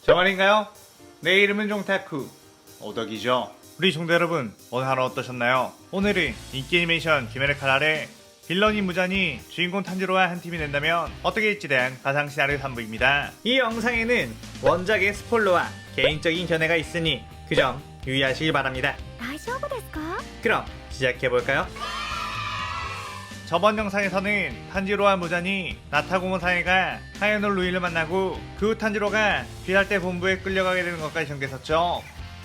저 말인가요? 내 이름은 종타쿠 오덕이죠. 우리 종대 여러분, 오늘 하루 어떠셨나요? 오늘은 인기 애니메이션 귀멸의 칼날의 빌런인 무잔이 주인공 탄지로와 한 팀이 된다면 어떻게 될지에 대한 가상 시나리오 3부입니다. 이 영상에는 원작의 스포일러와 개인적인 견해가 있으니 그 점 유의하시기 바랍니다. 大丈夫ですか? 그럼 시작해볼까요? 저번 영상에서는 탄지로와 무잔이 나타고모 사이가 하야노 루이를 만나고 그 후 탄지로가 귀할대 본부에 끌려가게 되는 것까지 전개했었죠.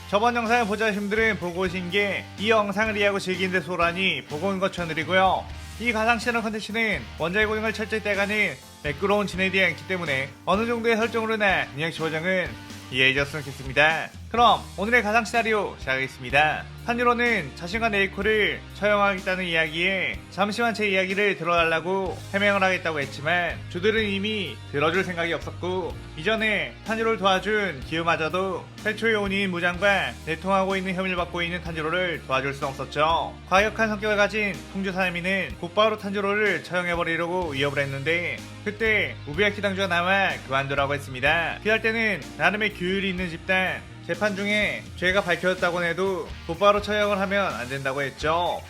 저번 영상을 보자 하신 분들은 보고 오신 게 이 영상을 이해하고 즐기는데 소란이 보고 온 것 추천드리고요. 이 가상 시나리오 컨텐츠는 원작의 고증을 철저히 떼가는 매끄러운 진행이 있기 때문에 어느 정도의 설정으로나 능력치 보정은 이해해줬으면 좋겠습니다. 그럼 오늘의 가상 시나리오 시작하겠습니다. 탄지로는 자신과 네이코를 처형하겠다는 이야기에 잠시만 제 이야기를 들어달라고 해명을 하겠다고 했지만 주들은 이미 들어줄 생각이 없었고 이전에 탄지로를 도와준 기우마저도 최초의 온인 무장과 내통하고 있는 혐의를 받고 있는 탄지로를 도와줄 수 없었죠. 과격한 성격을 가진 풍주 사나미는 곧바로 탄지로를 처형해버리려고 위협을 했는데 그때 우비야키 당주가 나와 그만두라고 했습니다. 피할 때는 나름의 규율이 있는 집단 재판 중에 죄가 밝혀졌다고 해도 곧바로 처형을 하면 안 된다고 했죠.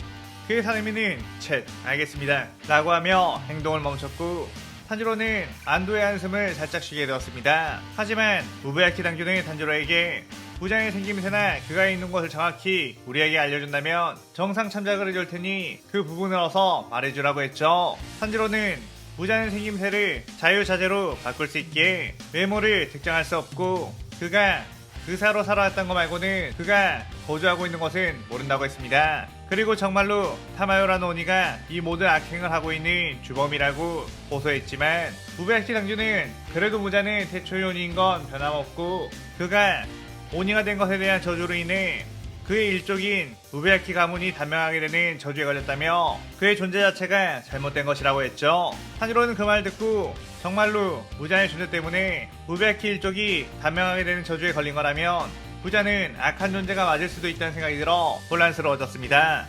그의 사내미는 쳇 알겠습니다 라고 하며 행동을 멈췄고 탄지로는 안도의 한숨을 살짝 쉬게 되었습니다. 하지만 우부야키 당주는 탄지로에게 무장의 생김새나 그가 있는 곳을 정확히 우리에게 알려준다면 정상 참작을 해줄 테니 그 부분을 어서 말해주라고 했죠. 탄지로는 무장의 생김새를 자유자재로 바꿀 수 있기에 외모를 특정할 수 없고 그가 의사로 살아왔던 거 말고는 그가 거주하고 있는 것은 모른다고 했습니다. 그리고 정말로 타마요라는 오니가 이 모든 악행을 하고 있는 주범이라고 고소했지만 우베야키 당주는 그래도 무자는 태초의 오니인 건 변함없고 그가 오니가 된 것에 대한 저주로 인해 그의 일족인 우베야키 가문이 단명하게 되는 저주에 걸렸다며 그의 존재 자체가 잘못된 것이라고 했죠. 탄지로는 그 말 듣고 정말로 무자의 존재 때문에 우베야키 일족이 단명하게 되는 저주에 걸린 거라면 무자는 악한 존재가 맞을 수도 있다는 생각이 들어 혼란스러워졌습니다.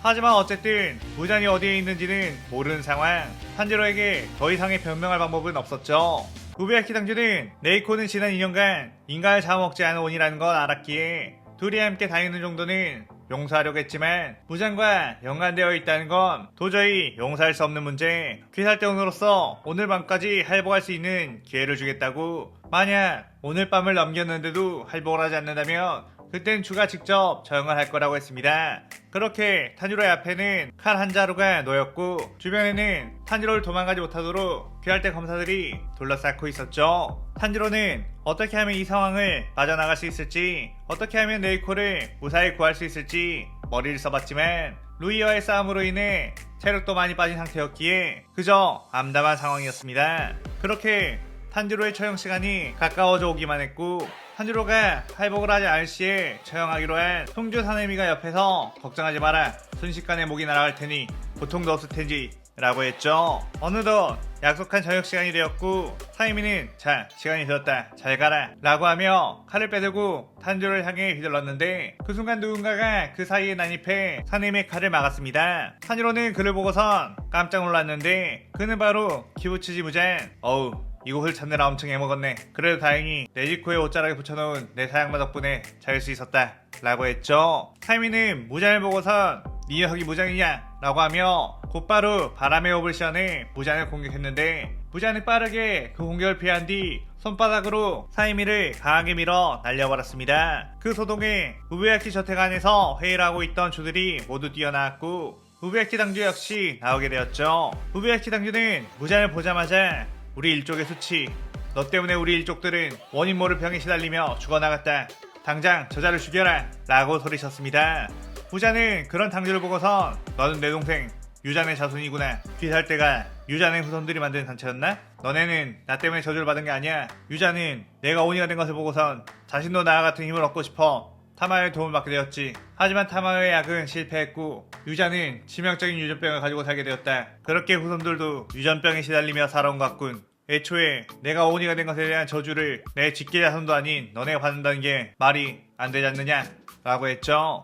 하지만 어쨌든 무잔이 어디에 있는지는 모르는 상황, 탄지로에게 더 이상의 변명할 방법은 없었죠. 우베야키 당주는 네이코는 지난 2년간 인간을 잡아먹지 않은 온이라는 걸 알았기에 둘이 함께 다니는 정도는 용서하려고 했지만 무장과 연관되어 있다는 건 도저히 용서할 수 없는 문제. 귀살대원으로서 오늘 밤까지 할복할 수 있는 기회를 주겠다고. 만약 오늘 밤을 넘겼는데도 할복을 하지 않는다면 그땐 주가 직접 처형을 할 거라고 했습니다. 그렇게 탄지로의 앞에는 칼 한 자루가 놓였고 주변에는 탄지로를 도망가지 못하도록 귀할대 검사들이 둘러싸고 있었죠. 탄지로는 어떻게 하면 이 상황을 빠져나갈 수 있을지, 어떻게 하면 네이코를 무사히 구할 수 있을지 머리를 써봤지만 루이와의 싸움으로 인해 체력도 많이 빠진 상태였기에 그저 암담한 상황이었습니다. 그렇게 탄지로의 처형 시간이 가까워져 오기만 했고 탄지로가 할복을 하지 않을 시에 처형하기로 한 송주 사내미가 옆에서 걱정하지 마라, 순식간에 목이 날아갈 테니 고통도 없을 테지 라고 했죠. 어느덧 약속한 저녁 시간이 되었고 사내미는 자 시간이 되었다 잘 가라 라고 하며 칼을 빼들고 탄지로를 향해 휘둘렀는데 그 순간 누군가가 그 사이에 난입해 사내미의 칼을 막았습니다. 탄지로는 그를 보고선 깜짝 놀랐는데 그는 바로 키부츠지 무잔. 어우 이곳을 찾느라 엄청 애먹었네. 그래도 다행히 네지코에 옷자락에 붙여놓은 내 사양마 덕분에 잘 수 있었다 라고 했죠. 타이미는 무잔을 보고선 네 녀석이 무장이냐 라고 하며 곧바로 바람의 호흡을 시연해 무잔을 공격했는데 무잔은 빠르게 그 공격을 피한 뒤 손바닥으로 사이미를 강하게 밀어 날려버렸습니다. 그 소동에 우베야키 저택 안에서 회의를 하고 있던 주들이 모두 뛰어나왔고 우베야키 당주 역시 나오게 되었죠. 우베야키 당주는 무잔을 보자마자 우리 일족의 수치, 너 때문에 우리 일족들은 원인 모를 병에 시달리며 죽어나갔다. 당장 저자를 죽여라 라고 소리쳤습니다. 무자는 그런 당주를 보고선 너는 내 동생 유잔의 자손이구나. 귀살대가 유잔의 후손들이 만든 단체였나? 너네는 나 때문에 저주를 받은 게 아니야. 유잔은 내가 오니가 된 것을 보고선 자신도 나와 같은 힘을 얻고 싶어 타마요의 도움을 받게 되었지. 하지만 타마요의 약은 실패했고 유잔은 치명적인 유전병을 가지고 살게 되었다. 그렇게 후손들도 유전병에 시달리며 살아온 것 같군. 애초에 내가 오니가 된 것에 대한 저주를 내 직계 자손도 아닌 너네가 받는다는 게 말이 안 되지 않느냐 라고 했죠.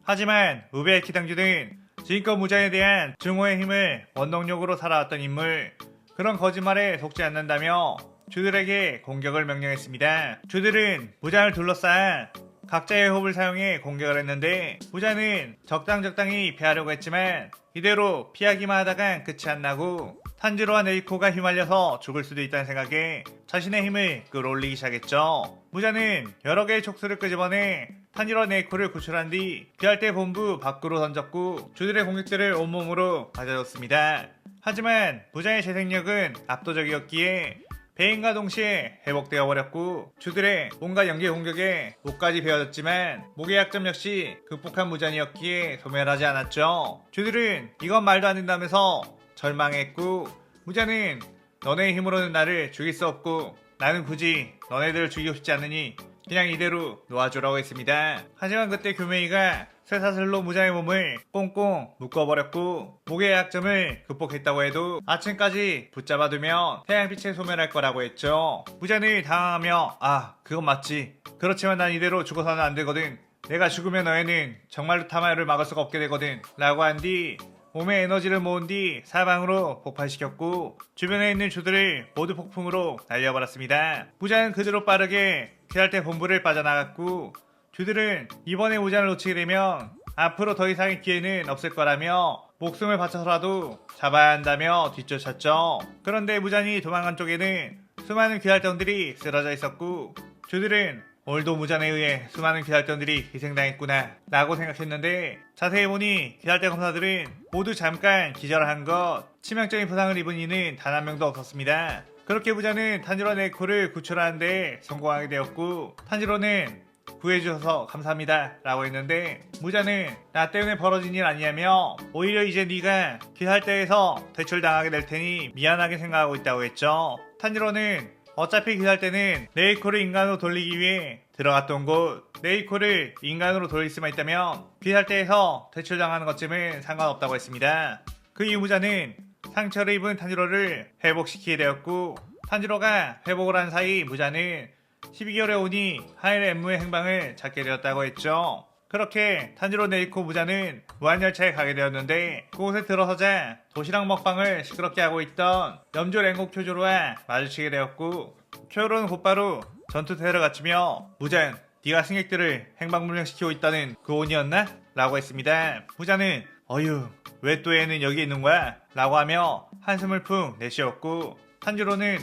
하지만 우베야키 당주는 지금껏 무자에 대한 증오의 힘을 원동력으로 살아왔던 인물, 그런 거짓말에 속지 않는다며 주들에게 공격을 명령했습니다. 주들은 무장을 둘러싸아 각자의 호흡을 사용해 공격을 했는데 무자는 적당히 피하려고 했지만 이대로 피하기만 하다간 끝이 안 나고 탄지로와 네이코가 휘말려서 죽을 수도 있다는 생각에 자신의 힘을 끌어올리기 시작했죠. 무자는 여러 개의 촉수를 끄집어내 탄지로와 네이코를 구출한 뒤 피할 때 본부 밖으로 던졌고 주들의 공격들을 온몸으로 맞아줬습니다. 하지만 무자의 재생력은 압도적이었기에 배인과 동시에 회복되어 버렸고 주들의 온갖 연계 공격에 목까지 베어졌지만 목의 약점 역시 극복한 무잔이었기에 소멸하지 않았죠. 주들은 이건 말도 안 된다면서 절망했고 무잔은 너네의 힘으로는 나를 죽일 수 없고 나는 굳이 너네들을 죽이고 싶지 않으니 그냥 이대로 놓아주라고 했습니다. 하지만 그때 교메이가 쇠사슬로 무자의 몸을 꽁꽁 묶어버렸고 목의 약점을 극복했다고 해도 아침까지 붙잡아두면 태양빛에 소멸할 거라고 했죠. 무자는 당황하며 그건 맞지. 그렇지만 난 이대로 죽어서는 안 되거든. 내가 죽으면 너희는 정말로 타마요를 막을 수가 없게 되거든 라고 한 뒤 몸에 에너지를 모은 뒤 사방으로 폭발시켰고 주변에 있는 주들을 모두 폭풍으로 날려버렸습니다. 무자는 그대로 빠르게 귀할대 본부를 빠져나갔고 주들은 이번에 무잔을 놓치게 되면 앞으로 더 이상의 기회는 없을 거라며 목숨을 바쳐서라도 잡아야 한다며 뒤쫓았죠. 그런데 무잔이 도망간 쪽에는 수많은 귀할대원들이 쓰러져 있었고 주들은 오늘도 무잔에 의해 수많은 귀할대원들이 희생당했구나 라고 생각했는데 자세히 보니 귀할대 검사들은 모두 잠깐 기절한 것, 치명적인 부상을 입은 이는 단 한 명도 없었습니다. 그렇게 무자는 탄지로 네이코를 구출하는데 성공하게 되었고 탄지로는 구해주셔서 감사합니다 라고 했는데 무자는 나 때문에 벌어진 일 아니냐며 오히려 이제 네가 귀할대에서 대출당하게 될 테니 미안하게 생각하고 있다고 했죠. 탄지로는 어차피 귀할대는 네이코를 인간으로 돌리기 위해 들어갔던 곳, 네이코를 인간으로 돌릴 수만 있다면 귀할대에서 대출당하는 것쯤은 상관없다고 했습니다. 그 이후 무자는 상처를 입은 탄지로를 회복시키게 되었고 탄지로가 회복을 한 사이 무자는 12개월에 오니 하일 엠무의 행방을 찾게 되었다고 했죠. 그렇게 탄지로 네이코 무자는 무한열차에 가게 되었는데 그곳에 들어서자 도시락 먹방을 시끄럽게 하고 있던 염조 랭고 쿄조로와 마주치게 되었고 쿄조로는 곧바로 전투태를 갖추며 무잔 네가 승객들을 행방불명시키고 있다는 그 온이었나? 라고 했습니다. 무자는 어휴 왜 또 얘는 여기 있는 거야? 라고 하며 한숨을 푹 내쉬었고 탄지로는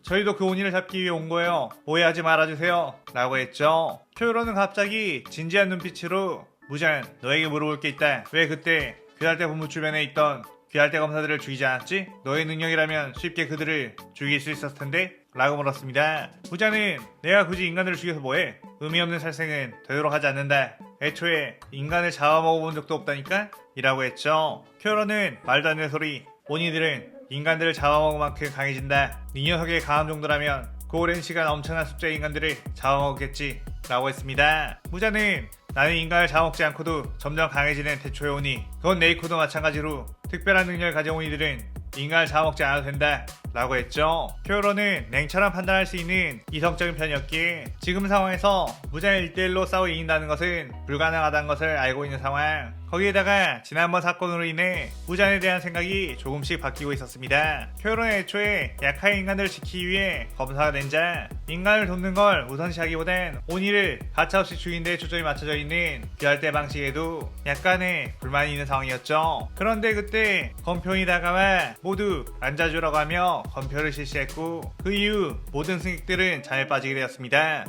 저희도 그 온이를 잡기 위해 온 거예요. 오해하지 말아주세요. 라고 했죠. 쿄요로는 갑자기 진지한 눈빛으로 무잔 너에게 물어볼 게 있다. 왜 그때 귀할대 본부 주변에 있던 귀할대 검사들을 죽이지 않았지? 너의 능력이라면 쉽게 그들을 죽일 수 있었을 텐데? 라고 물었습니다. 무잔은 내가 굳이 인간들을 죽여서 뭐해? 의미 없는 살생은 되도록 하지 않는다. 애초에 인간을 잡아먹어본 적도 없다니까? 이라고 했죠. 쿄요로는 말도 안 되는 소리. 온이들은 인간들을 잡아먹을 만큼 강해진다. 네 녀석의 강함 정도라면 그 오랜 시간 엄청난 숫자의 인간들을 잡아먹겠지 라고 했습니다. 무자는 나는 인간을 잡아먹지 않고도 점점 강해지는 대초의 오니 그건 네이코도 마찬가지로 특별한 능력을 가진 오니들은 인간을 잡아먹지 않아도 된다 라고 했죠. 쿄요로는 냉철한 판단할 수 있는 이성적인 편이었기에 지금 상황에서 무자를 1대1로 싸워 이긴다는 것은 불가능하다는 것을 알고 있는 상황. 거기에다가 지난번 사건으로 인해 무잔에 대한 생각이 조금씩 바뀌고 있었습니다. 쿄요로는 애초에 약한 인간들을 지키기 위해 검사가 된 자 인간을 돕는 걸 우선시하기보단 오니를 가차없이 죽인 데 초점이 맞춰져 있는 귀할대 방식에도 약간의 불만이 있는 상황이었죠. 그런데 그때 검표이 다가와 모두 앉아주라고 하며 검표를 실시했고 그 이후 모든 승객들은 잠에 빠지게 되었습니다.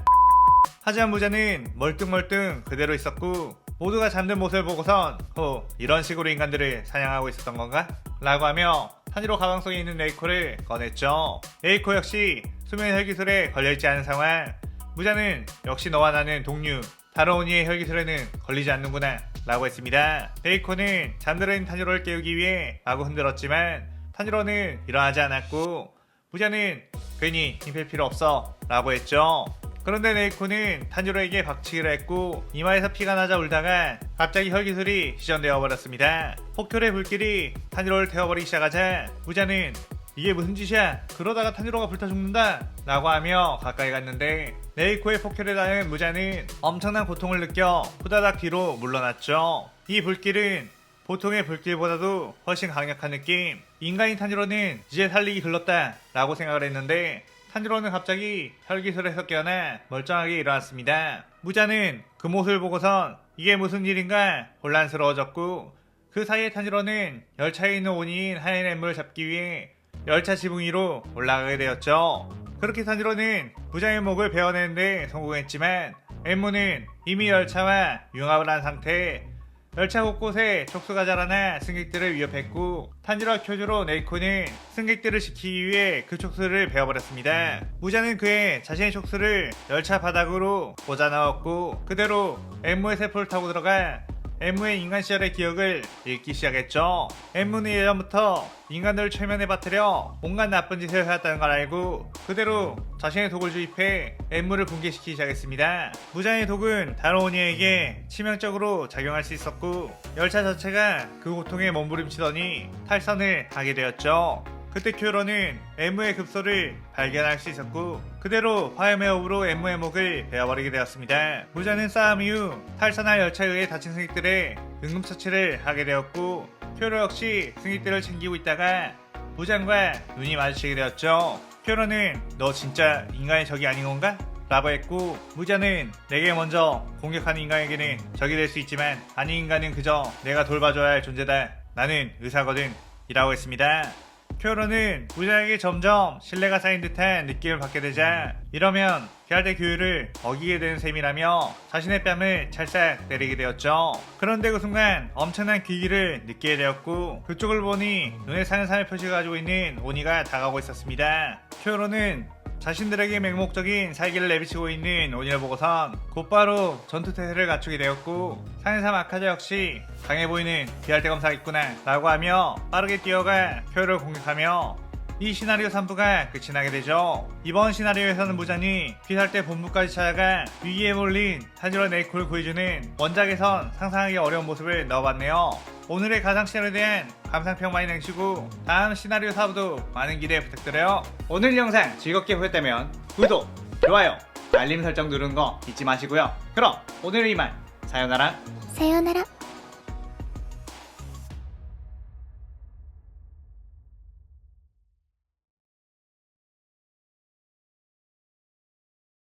하지만 무자는 멀뚱멀뚱 그대로 있었고 모두가 잠든 모습을 보고선 이런 식으로 인간들을 사냥하고 있었던 건가? 라고 하며 탄지로 가방 속에 있는 네이코를 꺼냈죠. 네이코 역시 수면 혈기술에 걸려있지 않은 상황. 무자는 역시 너와 나는 동류. 다른 오니의 혈기술에는 걸리지 않는구나 라고 했습니다. 네이코는 잠들어있는 탄지로를 깨우기 위해 마구 흔들었지만 탄지로는 일어나지 않았고 무자는 괜히 힘뺄 필요 없어 라고 했죠. 그런데 네이코는 탄지로에게 박치기를 했고 이마에서 피가 나자 울다가 갑자기 혈기술이 시전되어 버렸습니다. 폭혈의 불길이 탄지로를 태워버리기 시작하자 무자는 이게 무슨 짓이야? 그러다가 탄지로가 불타 죽는다 라고 하며 가까이 갔는데 네이코의 폭혈에 닿은 무자는 엄청난 고통을 느껴 후다닥 뒤로 물러났죠. 이 불길은 보통의 불길보다도 훨씬 강력한 느낌. 인간인 탄지로는 이제 살리기 글렀다 라고 생각을 했는데 탄지로는 갑자기 혈기술에서 깨어나 멀쩡하게 일어났습니다. 무자는 그 모습을 보고선 이게 무슨 일인가 혼란스러워졌고, 그 사이에 탄지로는 열차에 있는 오니인 하얀 엠무를 잡기 위해 열차 지붕 위로 올라가게 되었죠. 그렇게 탄지로는 무자의 목을 베어내는데 성공했지만, 엠무는 이미 열차와 융합을 한 상태에 열차 곳곳에 촉수가 자라나 승객들을 위협했고, 탄지로와 쿄조로 네이코는 승객들을 지키기 위해 그 촉수를 베어버렸습니다. 무자는 그의 자신의 촉수를 열차 바닥으로 꽂아 넣었고, 그대로 엠무의 세포를 타고 들어가 엠무의 인간 시절의 기억을 읽기 시작했죠. 엠무는 예전부터 인간들을 최면에 빠뜨려 온갖 나쁜 짓을 해왔다는 걸 알고 그대로 자신의 독을 주입해 엠무를 붕괴시키기 시작했습니다. 무자의 독은 다른 오니에게 치명적으로 작용할 수 있었고, 열차 자체가 그 고통에 몸부림치더니 탈선을 하게 되었죠. 그때 쿄로는 엠무의 급소를 발견할 수 있었고, 그대로 화염의 호흡으로 엠무의 목을 베어버리게 되었습니다. 무자는 싸움 이후 탈선할 열차에 의해 다친 승객들의 응급처치를 하게 되었고, 쿄로 역시 승객들을 챙기고 있다가 무장과 눈이 마주치게 되었죠. 쿄로는 너 진짜 인간의 적이 아닌 건가? 라고 했고, 무자는 내게 먼저 공격하는 인간에게는 적이 될 수 있지만 아닌 인간은 그저 내가 돌봐줘야 할 존재다. 나는 의사거든. 이라고 했습니다. 쿄로는 무자에게 점점 신뢰가 쌓인 듯한 느낌을 받게 되자, 이러면 계열대 규율을 어기게 되는 셈이라며 자신의 뺨을 찰싹 때리게 되었죠. 그런데 그 순간 엄청난 귀기를 느끼게 되었고, 그쪽을 보니 눈에 산산을 표시가 가지고 있는 오니가 다가오고 있었습니다. 쿄로는 자신들에게 맹목적인 살기를 내비치고 있는 오니를 보고선 곧바로 전투태세를 갖추게 되었고, 산에삼 아카자 역시 강해 보이는 비할대 검사가 있구나 라고 하며 빠르게 뛰어가 쿄를 공격하며 이 시나리오 3부가 끝이 나게 되죠. 이번 시나리오에서는 무장이 비할대 본부까지 찾아가 위기에 몰린 탄지로 네이코를 구해주는 원작에선 상상하기 어려운 모습을 넣어봤네요. 오늘의 가상 시나리오에 대한 감상평 많이 남기시고 다음 시나리오 4부도 많은 기대 부탁드려요. 오늘 영상 즐겁게 보셨다면 구독, 좋아요, 알림 설정 누르는 거 잊지 마시고요. 그럼 오늘은 이만. 사요나라.さようなら。